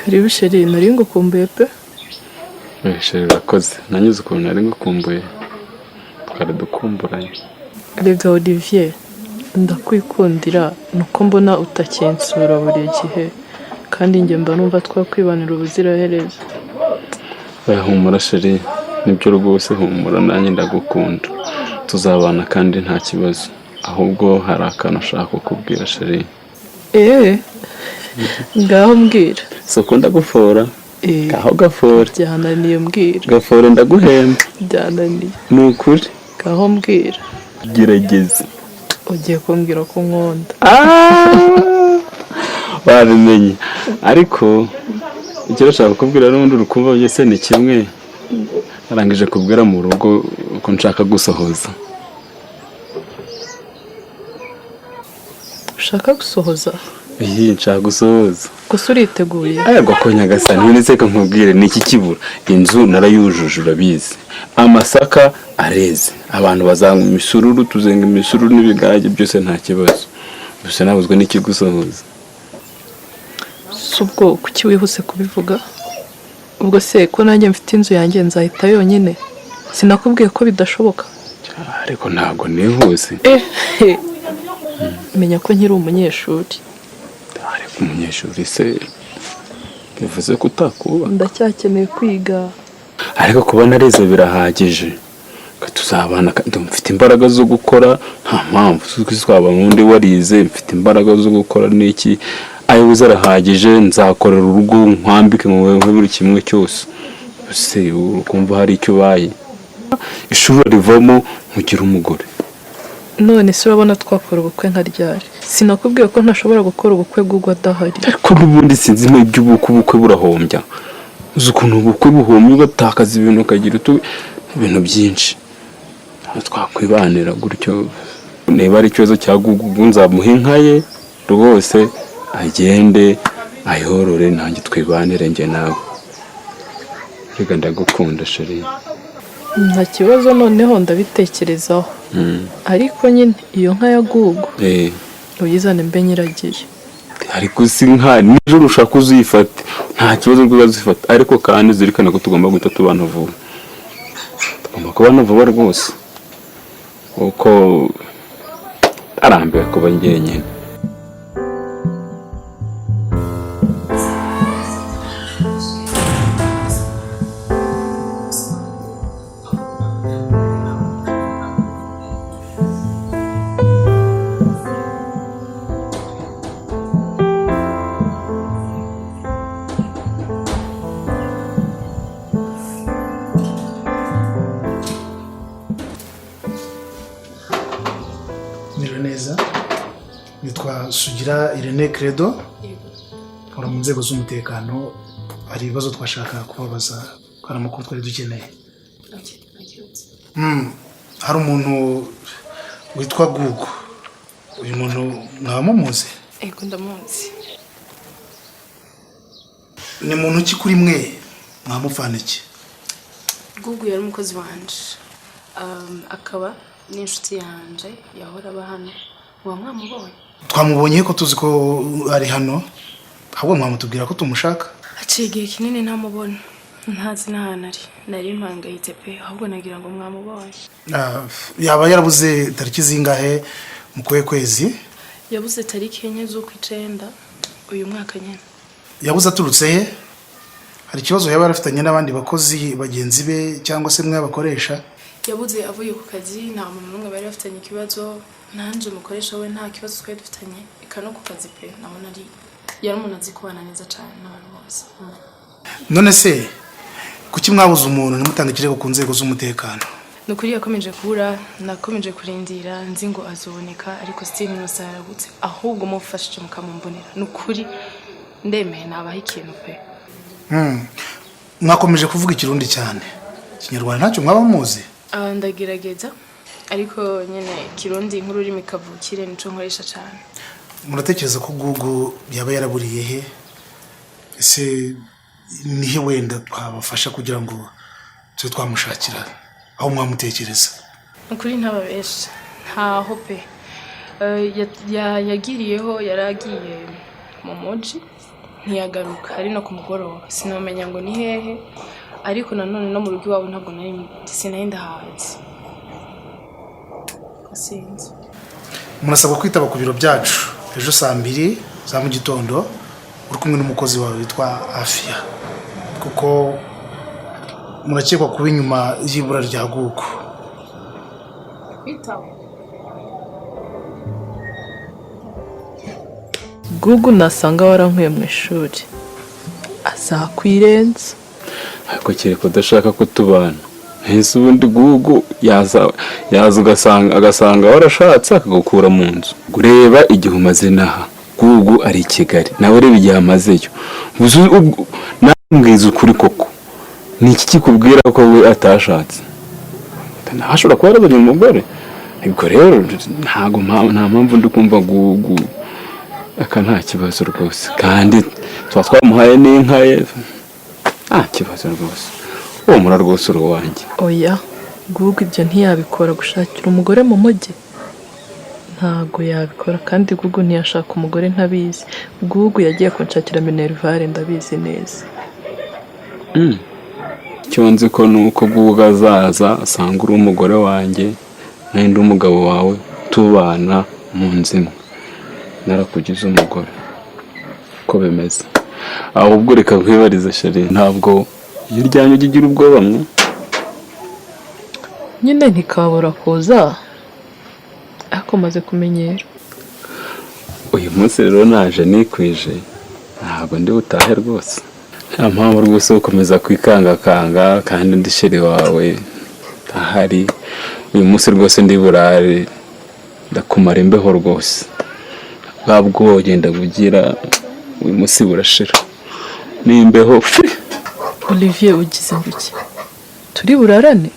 Karibu sheri, nari ngukumbuye pe. Sheri urakoze. Nanyuze ukuntu nari ngukumbuye. Twari dukumburanye. Rega Olivier, ndakwikundira nuko mbona utakinsura buri gihe kandi njye mba numva twakwibanira ubuziraherezo. Humura sheri, nibyo rwose humura, nanjye ndagukunda. Tuzabana kandi nta kibazo. Ahubwo hari akantu ushaka kukubwira sheri. Ngaho mbwira. Soko ndagufora. Ngaho gafora. Byananiye mbwira. Gafora ndaguhemba. Byananiye. Ni ukuri. Ngaho mbwira. Gerageza. Ugiye kumbwira ko nkunda. Wabimenye. Ariko icyo nshaka kukubwira n'ubundi urukumva byose ni kimwe. Narangije kubwira mu rugo ko nshaka gusohoza. Ushaka gusohoza? Nshaka gusohoza. Gusa uriteguye? Ayagwa ko nyagasani none ko nkubwire niki kibura. Inzu narayujuje urabizi. Amasaka areze. Abantu bazanga imisururu, tuzenga imisururu n'ibigage byose nta kibazo. Gusa nabuzwe n'iki gusohoza. Subwo kuki wihuse kubivuga? Ubwo se ko nanjye mfite inzu yanjye nzahita yonyine. Sinakubwiye ko bidashoboka. Ariko ntago nihuse. Menya ko nkiri umunyeshuri. Ariko umunyeshuri se bivuze ko utakuba. Ndacyakeneye kwiga. Ariko kuba nareze birahagije. Tuzabana kandi mfite imbaraga zo gukora, nta mpamvu twaba n'undi warize, mfite imbaraga zo gukora n'iki. Ayobuze arahagije, nzakorera urugo nkwambike mu wewe buri kimwe cyose. Se ukumva hari icyo baye. Ishuri rivamo nkugira umugore. None se urabona twakora ubukwe nka ryari? Sinakubwiye ko ntashobora gukora ubukwe bw'ugwa adahari. Ariko n'ubundi sinzi mu by'ubukwe burahombya. Uzi ukuntu ubukwe buhombye ugatakaza ibintu ukagira ibintu byinshi. Twakwibanira gutyo. Niba ari ikibazo cya Gugu nzamuha inka ye rwose agende ayorore nanjye twibanire njye nawe. Rega ndagukunda sheri. Nta kibazo noneho ndabitekerezaho. Ariko nyine iyo nka ya Gugu uyizane mbe nyiragiye. Ariko si nka nijoro ushaka uzifate nta kibazo rw'uzifata, ariko kandi zirikana ko tugomba guhita tubana vuba. Tugomba kubana vuba rwose uko arambiwe kuba njyenyine. Sugira Irene Credo ora mu nzego z'umutekano, hari ibibazo twashaka kubabaza kwa amakuru twari dukeneye. Hari umuntu witwa Gugu. Uyu muntu mwamumuze? Ego ndamuzi. Ni muntu ki kuri mwe mwamufana iki? Gugu yari umukozi wanje. Akaba n'inshuti yanje yahora aba hano. Mwamubonye? Twamubonye ko tuzi ko ari hano. Ahubwo mwamutubwira ko tumushaka. Haciye igihe kinini ntamubona. Ntazi n'ahantu ari. Nari mpangayitse pe, ahubwo nagira ngo mwamubonye. Yaba yarabuze tariki zingahe mu kwezi? Yabuze tariki 4 z'ukwicenda uyu mwaka nyene. Yabuze aturutse he? Hari ikibazo yaba yarafitanye n'abandi bakozi bagenzi be cyangwa se mwe abakoresha? Yabuze avuye ku kazi, nta muntu n'umwe bari bafitanye ikibazo. Nanje umukoresha we nta kibazo twari dufitanye, ikano ku kazi pe, nabona ari yari umuntu azi kubana neza cyane n'abantu bose. None se kuki mwabuze umuntu nimutanga ikirego ku nzego z'umutekano? Nukuri yakomeje kubura, nakomeje kurindira nzi ngo azoboneka, ariko still nusaragutse, ahubwo mufashije mukamumbonera. Nukuri ndemeye nabaho ikintu pe. Mwakomeje kuvuga ikirundi cyane. Kinyarwanda ntacyo mwaba muzi? Ndagerageza, ariko nyene kirundi nk'ururimi kavukire nico nkoresha cyane. Muratekereza ko Gugu yaba yaraburiye he? Ese nihe wenda twabafasha kugira ngo twe twamushakira aho mwamutekereza? Nukuri ntababesha, ntaho pe. Yagiriyeho yaragiye mu muji ntiyagaruka ari no ku mugoroba sinomenya ngo ni hehe ariko nanone no mu rugo iwabo ntabwo sinari ndahazi sinzi. Murasabwa kwitaba ku biro byacu ejo saa 2 za mu gitondo uri kumwe n'umukozi wawe witwa Afia kuko murakekwa kuba inyuma y'ibura rya Gugu. Kwitaba Gugu nasanga warankuye mu ishuri azakwirenza ariko kereka udashaka ko tubana ese ubundi Gugu yaza agasanga warashatse akagukura mu nzu ureba igihe umaze naha Gugu ari i Kigali nawe reba igihe amazeyo nambwiza ukuri koko ni iki kikubwira ko we atashatse ntashobora kuba yarabonye umugore ubwo rero nta mpamvu ndi kumva Gugu aka nta kibazo rwose kandi tuba twamuhaye n'inka ye nta kibazo rwose uwo mura rwose uri uwanjye. Oya Gugu ibyo ntiyabikora gushakira umugore mu mujyi ntago yabikora kandi Gugu ntiyashaka umugore ntabizi Gugu yagiye kunshakira minervare ndabizi neza. Icyo nzi ko nuko Gugu azaza asanga uri umugore wanjye n'indi umugabo wawe tubana mu nzima narakugize umugore ko bimeze ahubwo reka kwibariza sheri ntabwo iyo uryamye ugira ubwoba mwe nyine ntikabura kuza ariko maze kumenyera. uyu munsi rero naje nikwije ntabwo ndi butahe rwose nta mpamvu rwose gukomeza kwikangakanga kandi ndi sheri wawe ahari uyu munsi rwose ndi burare ndakumara imbeho rwose babwo ugenda bugira uyu munsi burashira n'imbeho. Olivier ugize nguki turi burarane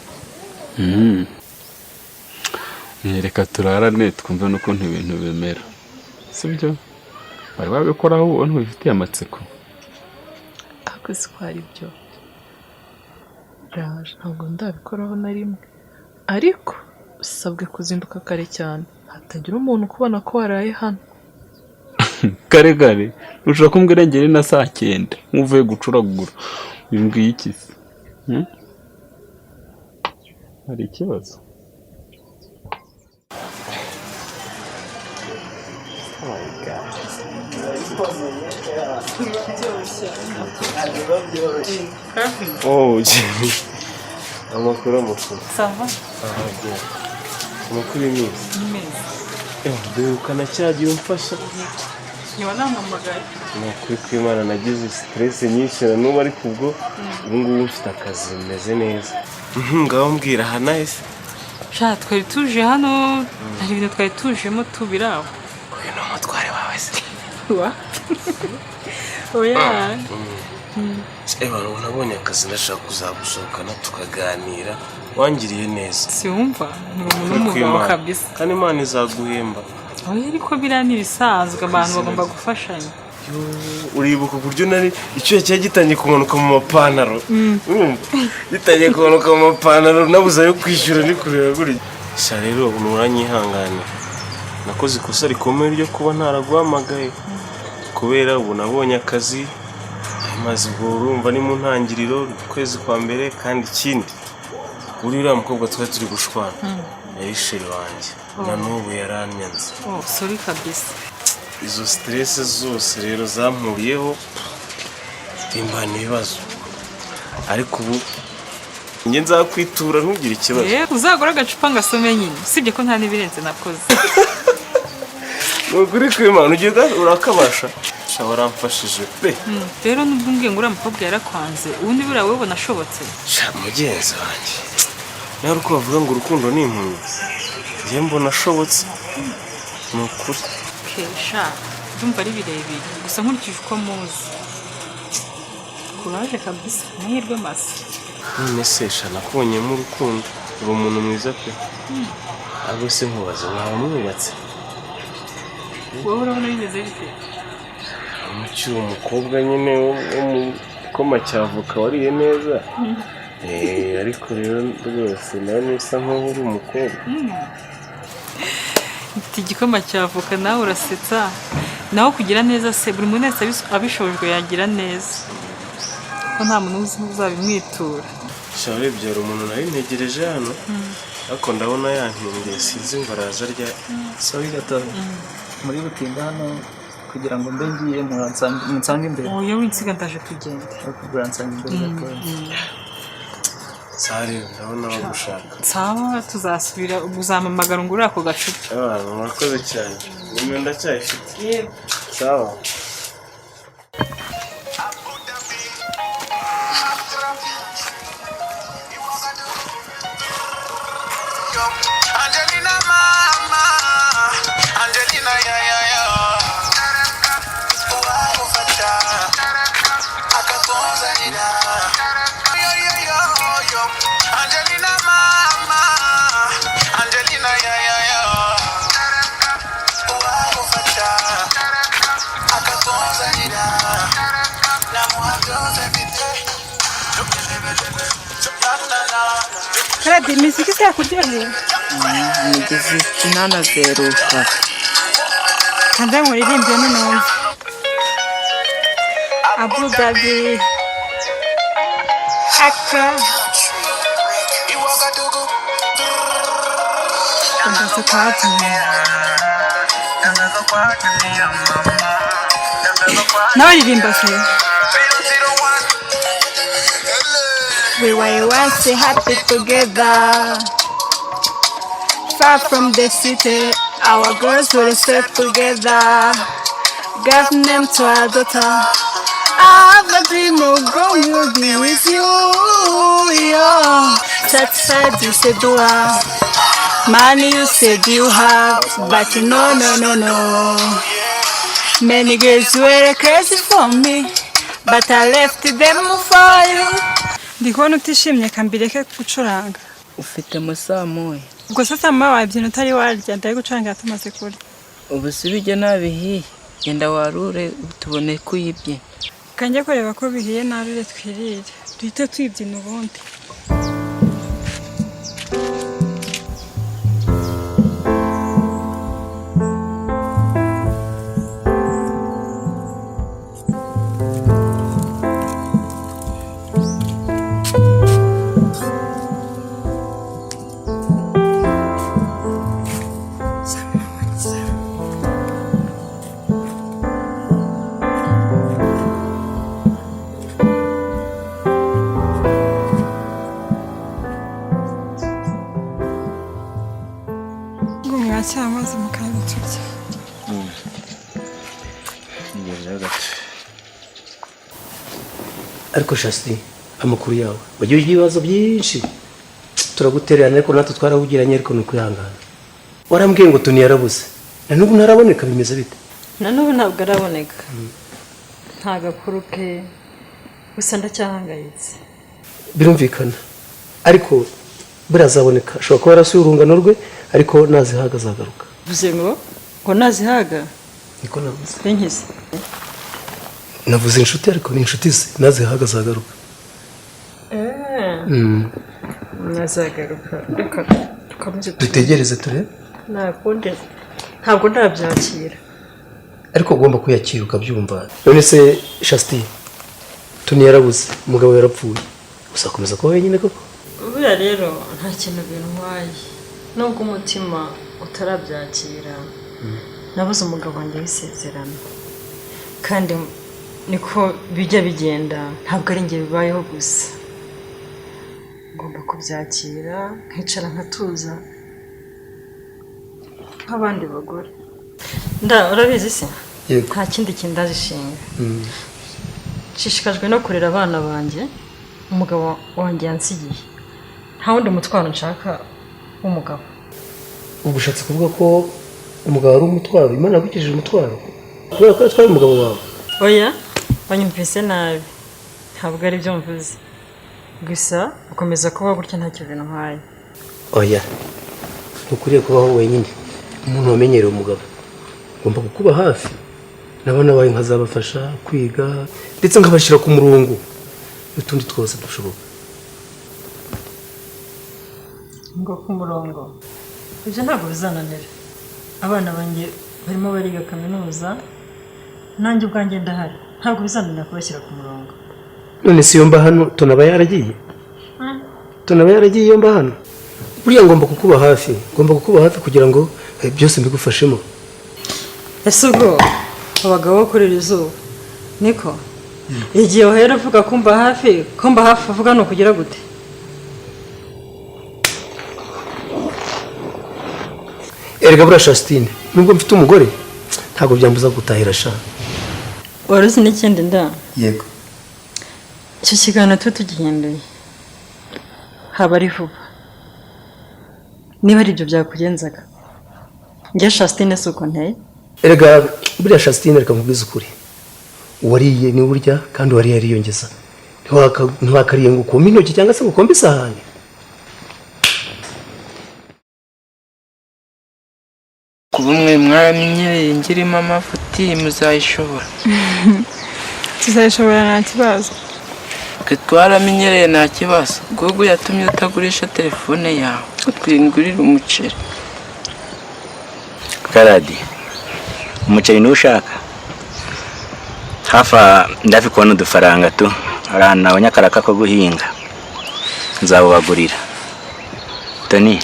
reka turarane twumve n'ukuntu ibintu bimera sibyo bari babikoraho ubona bifitiye amatsiko ako si ko ari byo raje ntabwo ndabikoraho na rimwe ariko usabwe kuzinduka kare cyane hatagira umuntu kubona ko waraye hano. kare ushaka kumbwira ngere na saa 9 muvuye gucuragura bimbwiye iki se hari ikibazo. Amakuru sava amakuru ni duhukana cyagiye umfasha niba nampamagaye kuri kw'Imana nagize stress nyinshi n'ubu ariko ubwo ngubu mfite akazi meze neza. Ngaho mbwira hanahise sha twari tuje hano hari ibintu twari tujemo tubiraho uyu ni umutware wawe se wa oya nabonye akazi ndashaka kuzagusohokana tukaganira wangiriye neza siwumva ni umuntu w'umugabo kabisa kandi Imana izaguhemba. oya ariko biriya ni ibisanzwe abantu bagomba gufashanya. uribuka uburyo nari icyuya cyari gitangiye kumanuka mu mapantaro gitangiye kumanuka mu mapantaro nabuze ayo kwishyura ni kureba guriya sha rero ubu uranyihangane nakoze ikosa rikomeye ryo kuba ntaraguhamagaye kubera ubu nabonye akazi maze ubwo urumva ni mu ntangiriro ukwezi kwa mbere kandi ikindi uriya mukobwa twari turi gushwana yari sheri wanjye na n'ubu yaranyanze. Sorry kabisa izo stress zose rero zampuriyeho imbana ibibazo ariko ubu njye nzakwitura ntugire ikibazo. uzagura agacupa ngasome nyine usibye ko nta n'ibirenze nakoze. Nukuri kw'Imana ugiye urakabasha waramfashije pe. Rero nubwo ngiye ngura umukobwa yarakwanze ubundi buriya wowe ubona ashobotse mugenzi wanjye nawe uko bavuga ngo urukundo ni impumyi njye mbona ashobotse ni ukuri. Kesha ndumva ari birebire gusa nkurikije uko muzi kuraje kabisa amahirwe masa. None se sha nakubonyemo urukundo uri umuntu mwiza pe ahubwo se nkubaza mwaba mwubatse wowe urabona bimeze bite? Umucyuri umukobwa nyine wo mu koma cyavuka wariye neza ariko rero rwose nawe nusa nk'aho uri umukobwa. Igikoma cyavuka nawe urasetsa naho kugira neza se buri muntu wese abishojwe yagira neza ko nta muntu uzabimwitura. Shawe byara umuntu nari ntegereje hano ariko ndabona yantindiye sinzi ngo araza rya sawi gato muri butinda hano kugira ngo mbe ngiye munsanga imbere. Oya winsiga ndaje kugenda. Kubransanga imbere gato. Sare ndabona bagushaka. Sawa tuzasubira uzampamagara ngura ako gacupa. Abantu murakoze cyane. Nimwe ndacyayifite. Yego. Sawa. Angelina mama, Angelina ya wow fata akatonza nina yo Angelina mama, Angelina ya wow fata akatonza nina na mwadoza bite Karabi miziki se yakuryoheye? Nigeze kinana zeruka. Kanze muririmbe n'umwe. Abu Dhabi Accra Kandasa kwatu Nawaririmba se We were once happy together Far from the city Our girls were set together Gave name to our daughter I have a dream of growing up with you yeah. Satisfied you said you are Money you said you have But no Many girls were crazy for me But I left them for you Ndikubona utishimye kambireke gucuranga Ufite musa moye. Ubwo sasa mama wabyina utari warya ndaye gucuranga tumaze kuri. Ubu sibije nabihiye. Genda warure tubone kuyibye. Kanjye kureba ko bihiye narure twirire. Duhite twibyina ubundi. Cyamaze mukanya turya. Ariko Shasti amakuru yawe bagiye ibibazo byinshi turagutererana ariko natwe twarahugiranye ariko nukwihangana warambwiye ngo Tony yarabuze na nubu naraboneka bimeze bite na nubu ntabwo araboneka nta gakuru ke gusa ndacyahangayitse birumvikana ariko birazaboneka ashobora kuba yarasuye urungano rwe ariko nazihaga azagaruka uvuze ngo nazihaga niko navuze benkize navuze inshuti ariko ni inshuti ze nazihaga azagaruka nazagaruka reka tukameze dutegereze turebe nakundi ntabwo ndabyakira ariko ugomba kuyakira ukabyumva none se Shasti Tony yarabuze umugabo yarapfuye uzakomeza kuba wenyine koko buriya rero nta kintu bintwaye nubwo umutima utarabyakira nabuze umugabo wanjye w'isezerano kandi niko bijya bigenda ntabwo ari njye bibayeho gusa ngomba kubyakira nkicara nkatuza nk'abandi bagore urabizi se nta kindi kintu ndazishinga nshishikajwe no kurera abana banjye umugabo wanjye yansigiye nta wundi mutwaro nshaka w'umugabo ubu ushatse kuvuga ko umugabo ari umutwaro Imana yagukijije umutwaro kubera ko yatwaye umugabo wawe oya banyumvise nabi ntabwo ari byo mvuze gusa ukomeza kuba gutya ntacyo bintwaye oya ntukwiriye kubaho wenyine umuntu wamenyereye umugabo ugomba kukuba hafi nabona bawe nkazabafasha kwiga ndetse nkabashyira ku murongo n'utundi twose dushoboka ngo ku murongo ibyo ntabwo bizananira abana banjye barimo bariga kaminuza nanjye ubwanjye ndahari ntabwo bizanira kubashyira ku murongo. none si yo mba hano tunaba yaragiye iyo mba hano buriya ngomba kukuba hafi kugira ngo byose mbigufashemo. Ese ubwo abagabo bo kurira izuba niko igihe uhera uvuga kumba hafi uvuga no kugira gute? Erega buriya Shastine nubwo mfite umugore ntabwo byambuza gutahira sha. Waruzi n'ikindi nda? Yego. Icyo kiganiro tugihinduye haba ari vuba niba ari ibyo byakugenzaga njye Shastine si uko nteye. Erega buriya Shastine reka nkubwize ukuri wariye ni burya kandi wariye ariyongeza ntiwakariye ngo ukome intoki cyangwa se ngo ukombe isahani. kuba umwe mwaramenyereye ngirimo amafuti muzayishobora. Tuzayishobora nta kibazo. Twe twaramenyereye nta kibazo. Google yatumye utagurisha telefone yawe twingurira umuceri. Karadi umuceri n'ushaka hafa ndafi kubona udufaranga tu arana abanyakaraka ko guhinga nzabubagurira. Tonny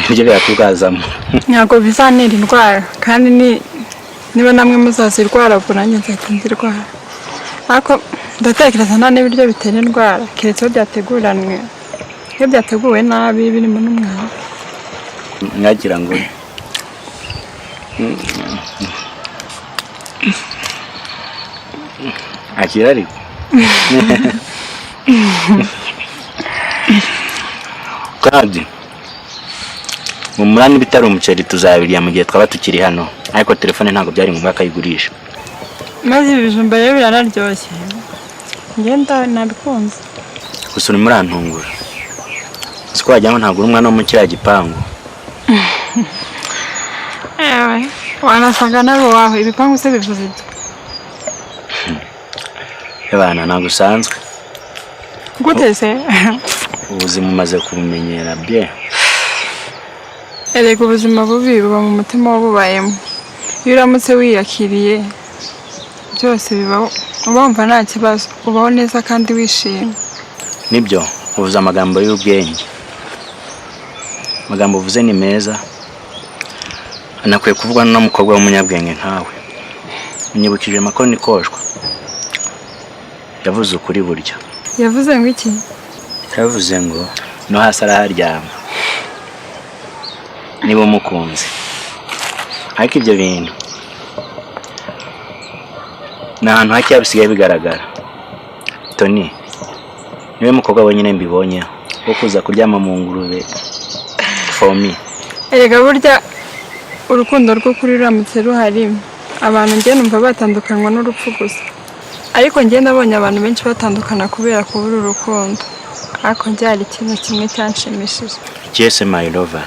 ibyo byatugazamo ntabwo bizanira indwara kandi niba namwe muzazirwara ubwo nanjye nzahita nzirwara ariko ndatekereza nta n'ibiryo bitera indwara keretse iyo byateguranwe iyo byateguwe nabi birimo n'umwanda nyagira ngo akira ariko kandi umurani bitari umuceri tuzabirya mu gihe twaba tukiri hano ariko telefone ntabwo byari ngombwa akayigurisha. maze ibijumba rero biranaryoshye ngenda nabikunze gusa urimo urantungura siko wajyamo ntabwo uri umwana wo mu kiriya gipangu. ewe wanasaga nabo waho ibipangu se bivuze ibyo abana ntabwo usanzwe gute se ubuzima umaze kubumenyera bye. erega ubuzima bubi buba mu mutima wabubayemo iyo uramutse wiyakiriye byose bibaho ubumva nta kibazo ubaho neza kandi wishimye. Nibyo uvuze amagambo y'ubwenge amagambo uvuze ni meza anakwiye kuvugwa n'umukobwa w'umunyabwenge nkawe. Unyibukije makoni koshwa yavuze ukuri burya. Yavuze ngo iki? Yavuze ngo no hasi araharyama niba umukunze ariko ibyo bintu ni ahantu hake bisigaye bigaragara. Tonny niwe mukobwa wenyine mbibonyeho wo kuza kuryama mu ngurube for me. Erega burya urukundo rwo kuri ruramutse ruhari abantu njye numva batandukanywa n'urupfu gusa ariko njye nabonye abantu benshi batandukana kubera kubura urukundo ariko byari ikintu kimwe cyanshimishije. Cece my lover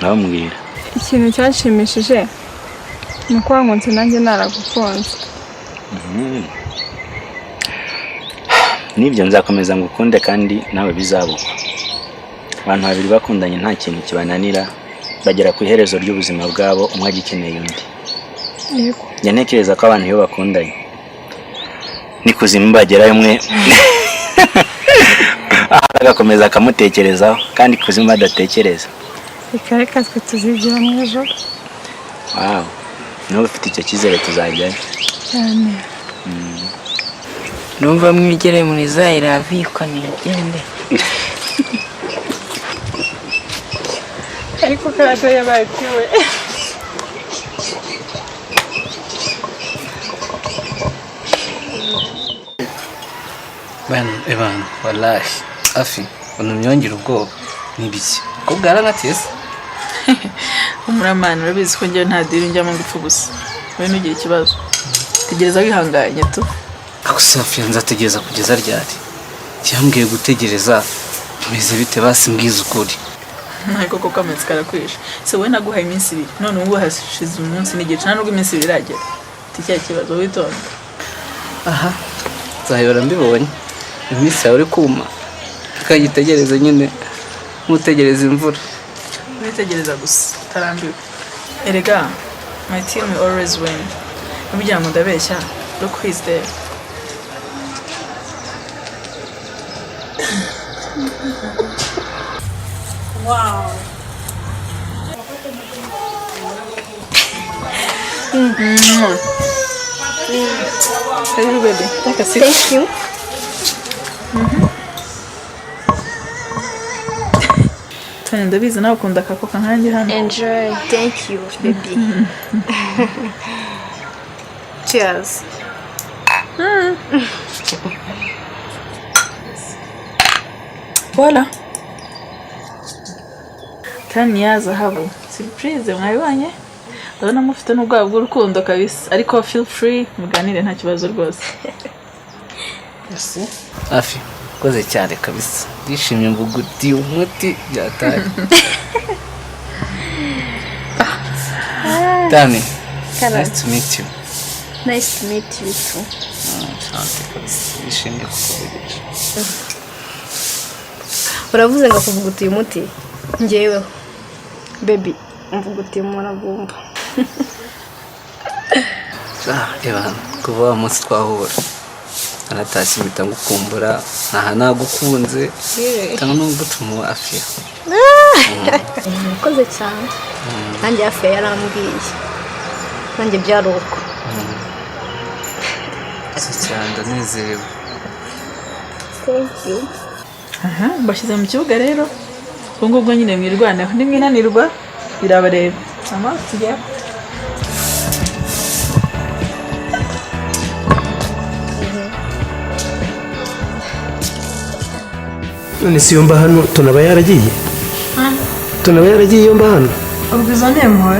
nabambwira ikintu cyanshimishije ni uko wankunze nanjye naragukunze. Nibyo nzakomeza ngukunde kandi nawe bizabuka. Abantu babiri bakundanye nta kintu kibananira bagera ku iherezo ry'ubuzima bwabo umwe agikeneye undi. Yego. Njye ntekereza ko abantu iyo bakundanye ni kuzimu bagerayo umwe agakomeza akamutekerezaho kandi kuzimu badatekereza. Reka twe tuzigira mu ijoro. Wow. Niba ufite icyo cyizere tuzajyayo cyane. Numva mwigere muri Zaire aviko nigende. Ariko karato yabaye kiwe. Evan wallahi afi unumyongera ubwoba nibiki ko bwaranatese umuramana urabizi ko njye nta diri njyamo ngupfa gusa wowe nugira ikibazo tegereza wihanganye tu ako Safi nzategereza kugeza ryari cyambwiye gutegereza meze bite basi mbwiza ukuri ntabwo koko ametse karakwisha se wowe naguhaye iminsi ibiri none ubu hashize umunsi n'igice nta nubwo iminsi ibiri iragera ticya kibazo witonda aha nzayora mbibonye iminsi yawe uri kuma tukayitegereza nyine mutegereza imvura witegereza gusa tarambiwe erega My team will always win. Nubwira ngo ndabeshya. Look who is there. Wow. Hello, baby. Take a seat. Thank you. Tonny, ndabizi nawe ukunda akakoka nkanjye hano. Enjoy. Thank you, baby. Cheers. Voila. Tonny ya zahabu. Surprise mwabibonye? Ndabona mufite n'ubwabo bw'urukundo kabisa. Ariko feel free muganire nta kibazo rwose. Merci. Afi, koze cyane kabisa. Ndishimye mvuguti umuti byataye. Tonny. Nice to meet you. Nice to meet you too. Ndishimye kukuvugisha. Uravuze ngo kuvuguti umuti ngeweho. Baby, mvuguti umuravumba. Eba, kuva wa munsi twahura. Anatashye mpita ngukumbura, naha nagukunze. Cyangwa nubwo tumuha Afia. Koze cyane. Nanjye Afia yarambwiye. Nanjye byaruko. Cyane ndanezerewe. Thank you. Aha, bashyize mu kibuga rero. Ubwo ngubwo nyine mwirwanaho. Nimwinanirwa birabareba. Ama tujya. none si yo mba hano tunaba yaragiye tunaba yaragiye iyo mba hano ubwo izo ni impuhwe